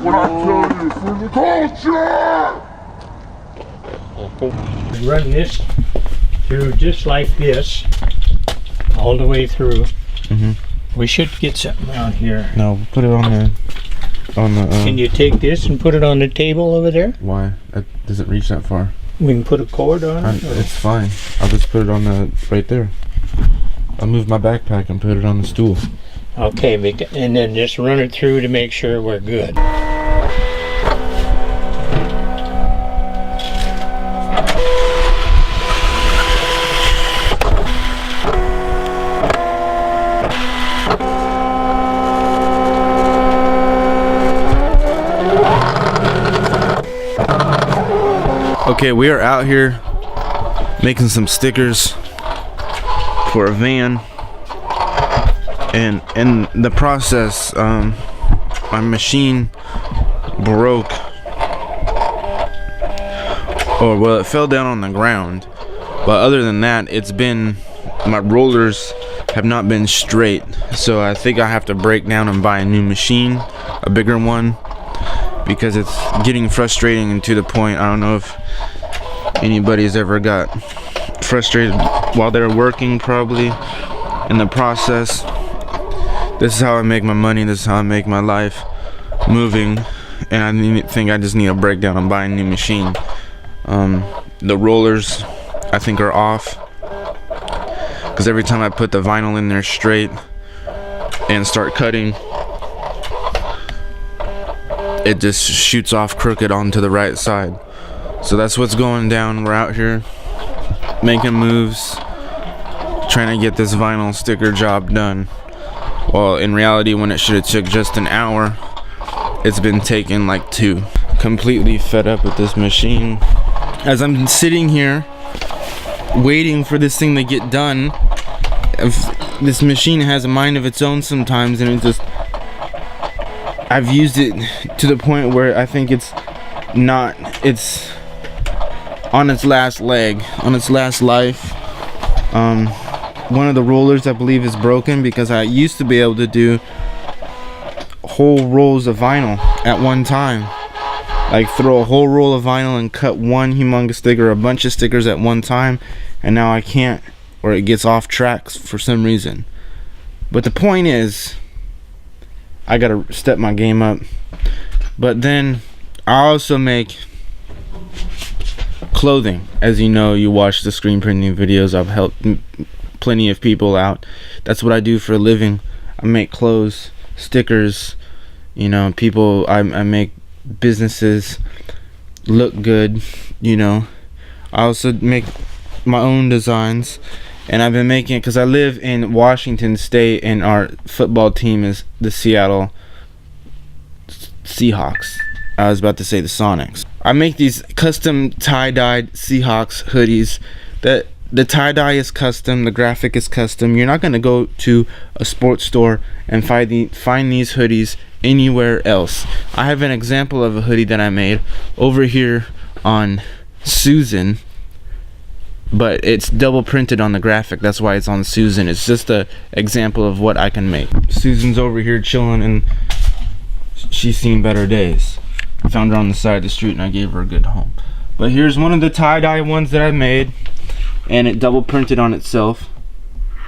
What I tell you, for the culture! Run this through just like this, all the way through. We should get something out here. No, put it on the. Can you take this and put it on the table over there? Why? That doesn't reach that far. We can put a cord on it. It's fine. I'll just put it on the right there. I'll move my backpack and put it on the stool. Okay, and then just run it through to make sure we're good. Okay, we are out here making some stickers for a van, and in the process, my machine broke, or well, it fell down on the ground. But other than that, my rollers have not been straight, so I think I have to break down and buy a new machine, a bigger one, because it's getting frustrating, and to the point, I don't know if anybody's ever got frustrated while they're working, probably in the process. This is how I make my money, this is how I make my life moving, and I just need a breakdown and buy a new machine. The rollers I think are off, because every time I put the vinyl in there straight and start cutting, it just shoots off crooked onto the right side. So that's what's going down. We're out here making moves, trying to get this vinyl sticker job done. Well, in reality, when it should have took just an hour, it's been taking like 2. Completely fed up with this machine. As I'm sitting here waiting for this thing to get done, this machine has a mind of its own sometimes, and I've used it to the point where I think it's on its last leg, on its last life. One of the rollers, I believe, is broken, because I used to be able to do whole rolls of vinyl at one time, like throw a whole roll of vinyl and cut one humongous sticker, a bunch of stickers at one time, and now I can't, or it gets off tracks for some reason. But the point is, I gotta step my game up. But then I also make clothing. As you know, you watch the screen printing videos, I've helped plenty of people out. That's what I do for a living. I make clothes, stickers, you know, I make businesses look good, you know. I also make my own designs, and I've been making it because I live in Washington State, and our football team is the Seattle Seahawks. I was about to say the Sonics. I make these custom tie-dyed Seahawks hoodies. The tie-dye is custom, the graphic is custom. You're not gonna go to a sports store and find these hoodies anywhere else. I have an example of a hoodie that I made over here on Susan, but it's double printed on the graphic. That's why it's on Susan. It's just a example of what I can make. Susan's over here chilling, and she's seen better days. I found her on the side of the street, and I gave her a good home. But here's one of the tie-dye ones that I made, and it double printed on itself.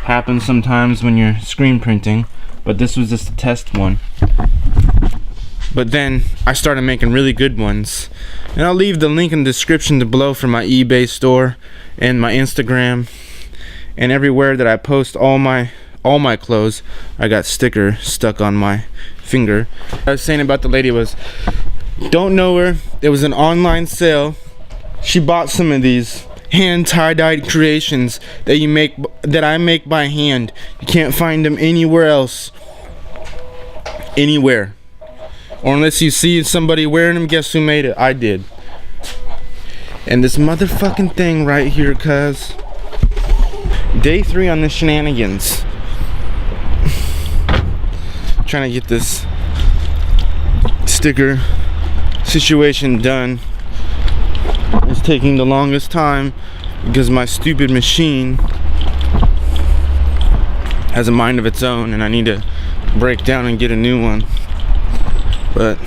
Happens sometimes when you're screen printing, but this was just a test one. But then I started making really good ones, and I'll leave the link in the description below for my eBay store and my Instagram, and everywhere that I post all my clothes. I got sticker stuck on my finger. I was saying about the lady was, don't know her. It was an online sale. She bought some of these hand tie-dyed creations that I make by hand. You can't find them anywhere else. Anywhere. Or unless you see somebody wearing them, guess who made it? I did. And this motherfucking thing right here, cuz. Day 3 on the shenanigans. Trying to get this sticker situation done. It's taking the longest time because my stupid machine has a mind of its own, and I need to break down and get a new one. But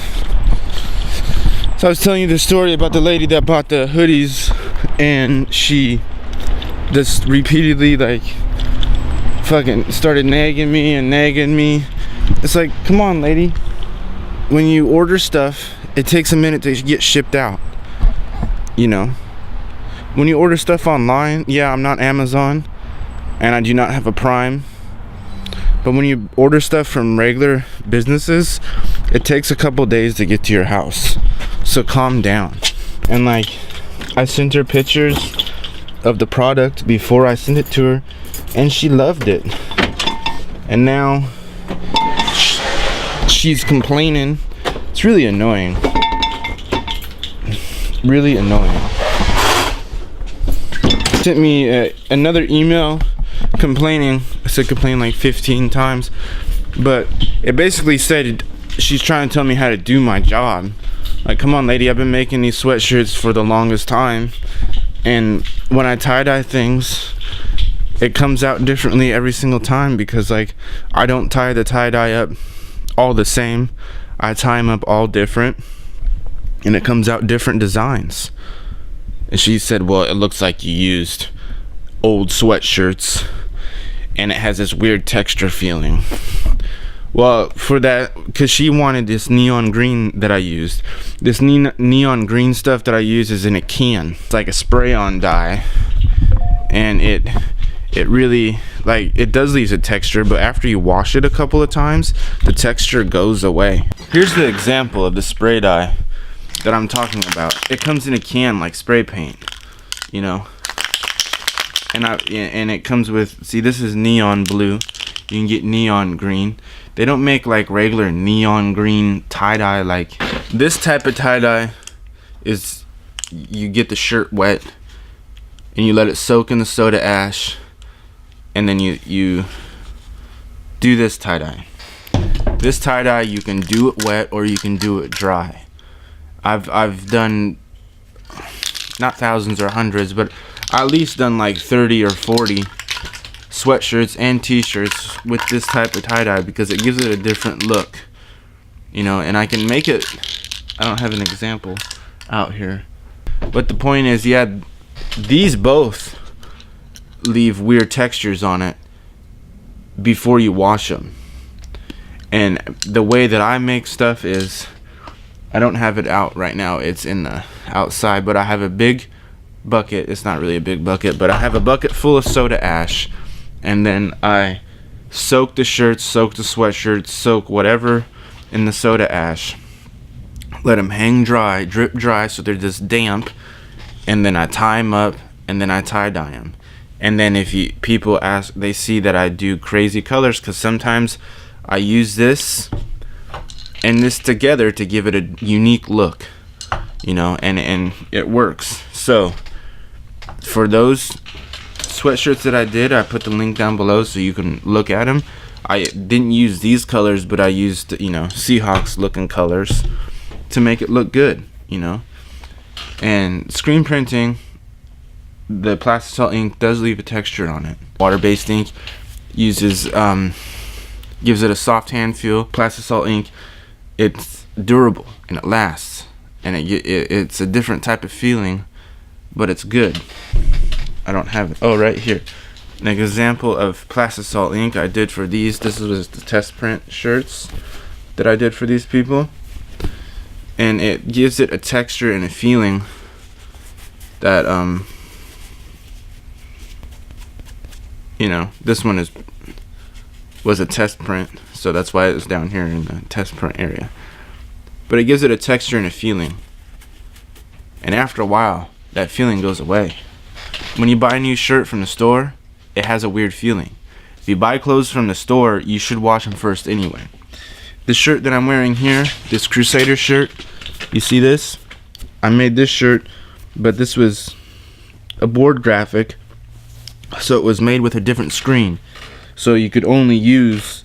So I was telling you the story about the lady that bought the hoodies, and she just repeatedly like fucking started nagging me. It's like, come on, lady. When you order stuff, it takes a minute to get shipped out. You know, when you order stuff online, yeah, I'm not Amazon, and I do not have a Prime. But when you order stuff from regular businesses, it takes a couple days to get to your house. So calm down. And like, I sent her pictures of the product before I sent it to her, and she loved it. And now she's complaining. It's really annoying. Really annoying. Sent me another email complaining. I said complain like 15 times, but it basically said she's trying to tell me how to do my job. Like, come on, lady, I've been making these sweatshirts for the longest time, and when I tie-dye things, it comes out differently every single time, because like, I don't tie the tie-dye up all the same. I tie them up all different, and it comes out different designs. And she said, well, it looks like you used old sweatshirts and it has this weird texture feeling. Well, for that, because she wanted this neon green that I used. This neon green stuff that I use is in a can. It's like a spray-on dye, and it really, like, it does leave a texture, but after you wash it a couple of times, the texture goes away. Here's the example of the spray dye that I'm talking about. It comes in a can like spray paint, you know. And it comes with, see, this is neon blue. You can get neon green. They don't make like regular neon green tie-dye. Like, this type of tie-dye is, you get the shirt wet and you let it soak in the soda ash, and then you do this tie-dye. This tie-dye, you can do it wet or you can do it dry. I've done not thousands or hundreds, but I at least done like 30 or 40 sweatshirts and t-shirts with this type of tie-dye, because it gives it a different look, you know. And I can make it, I don't have an example out here, but the point is, yeah, these both leave weird textures on it before you wash them. And the way that I make stuff is, I don't have it out right now, it's in the outside, but I have a big bucket. It's not really a big bucket, but I have a bucket full of soda ash, and then I soak the shirts, soak the sweatshirts, soak whatever in the soda ash, let them hang dry, drip dry, so they're just damp, and then I tie them up, and then I tie-dye them. And then if people ask, they see that I do crazy colors, because sometimes I use this and this together to give it a unique look, you know, and it works. So for those sweatshirts that I did, I put the link down below so you can look at them. I didn't use these colors, but I used, you know, Seahawks looking colors to make it look good, you know. And screen printing, the Plastisol ink does leave a texture on it. Water-based ink uses gives it a soft hand feel. Plastisol ink, it's durable and it lasts, and it's a different type of feeling, but it's good. I don't have it. Oh, right here, an example of Plastisol ink I did for these. This was the test print shirts that I did for these people, and it gives it a texture and a feeling that you know, this one was a test print, so that's why it was down here in the test print area. But it gives it a texture and a feeling, and after a while that feeling goes away. When you buy a new shirt from the store, it has a weird feeling. If you buy clothes from the store, you should wash them first anyway. The shirt that I'm wearing here, this Crusader shirt, you see this? I made this shirt, but this was a board graphic, so it was made with a different screen, so you could only use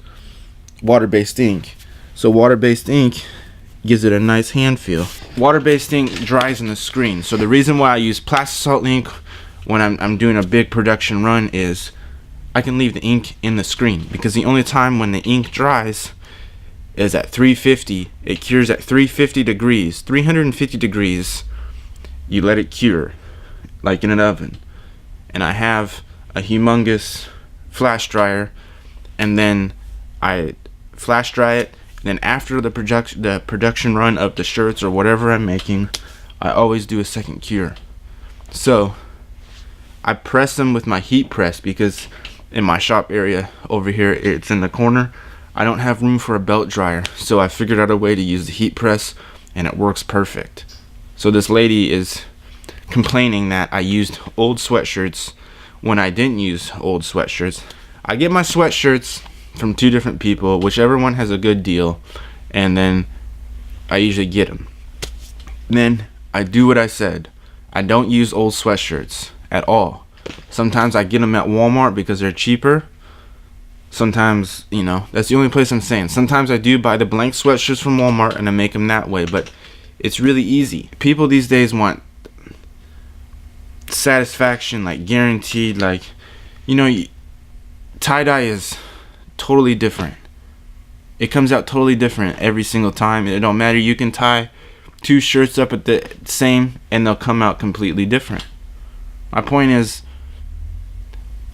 water-based ink. So water-based ink gives it a nice hand feel. Water-based ink dries on the screen, so the reason why I use Plastisol ink when I'm doing a big production run is I can leave the ink in the screen, because the only time when the ink dries is at 350. It cures at 350 degrees, 350 degrees. You let it cure like in an oven. And I have a humongous flash dryer, and then I flash dry it. And then after the production run of the shirts or whatever I'm making, I always do a second cure. So I press them with my heat press, because in my shop area over here, it's in the corner, I don't have room for a belt dryer, so I figured out a way to use the heat press, and it works perfect. So this lady is complaining that I used old sweatshirts when I didn't use old sweatshirts. I get my sweatshirts from 2 different people, whichever one has a good deal, and then I usually get them. Then I do what I said. I don't use old sweatshirts at all. Sometimes I get them at Walmart because they're cheaper. Sometimes, you know, that's the only place I'm saying. Sometimes I do buy the blank sweatshirts from Walmart and I make them that way, but it's really easy. People these days want satisfaction, like guaranteed, like, you know, tie-dye is totally different. It comes out totally different every single time. It don't matter. You can tie 2 shirts up at the same and they'll come out completely different. My point is,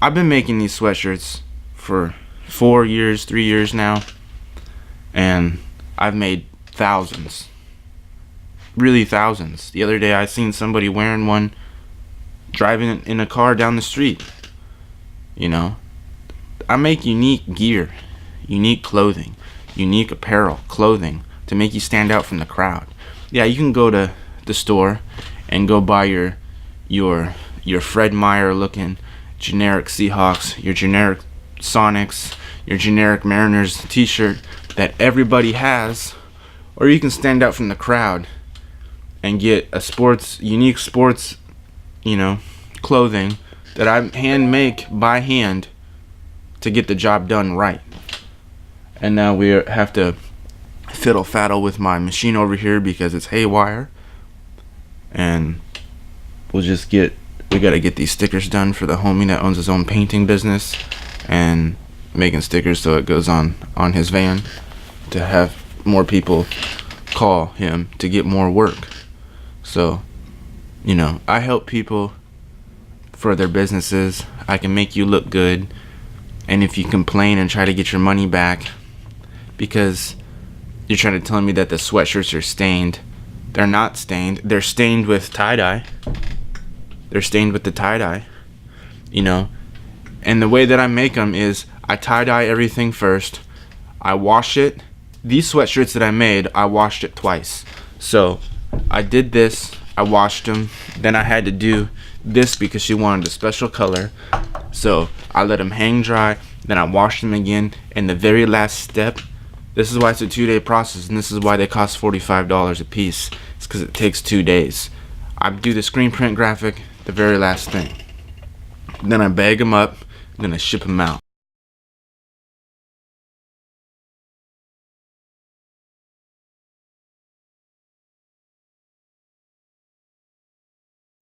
I've been making these sweatshirts for 4 years, 3 years now, and I've made thousands. Really thousands. The other day I seen somebody wearing one driving in a car down the street. You know, I make unique gear, unique clothing, unique apparel, clothing to make you stand out from the crowd. Yeah, you can go to the store and go buy your Fred Meyer looking generic Seahawks, your generic Sonics, your generic Mariners t-shirt that everybody has, or you can stand out from the crowd and get a unique sports, you know, clothing that I hand make by hand to get the job done right. And now we have to fiddle faddle with my machine over here because it's haywire, and we gotta get these stickers done for the homie that owns his own painting business, and making stickers so it goes on his van to have more people call him to get more work. So, you know, I help people for their businesses. I can make you look good, and if you complain and try to get your money back because you're trying to tell me that the sweatshirts are stained, they're not stained. They're stained with tie-dye. They're stained with the tie-dye, you know. And the way that I make them is I tie-dye everything first. I wash it. These sweatshirts that I made, I washed it twice. So I did this, I washed them. Then I had to do this because she wanted a special color. So I let them hang dry. Then I washed them again. And the very last step, this is why it's a 2-day process, and this is why they cost $45 a piece. It's because it takes 2 days. I do the screen print graphic, the very last thing. Then I bag them up, then I ship them out.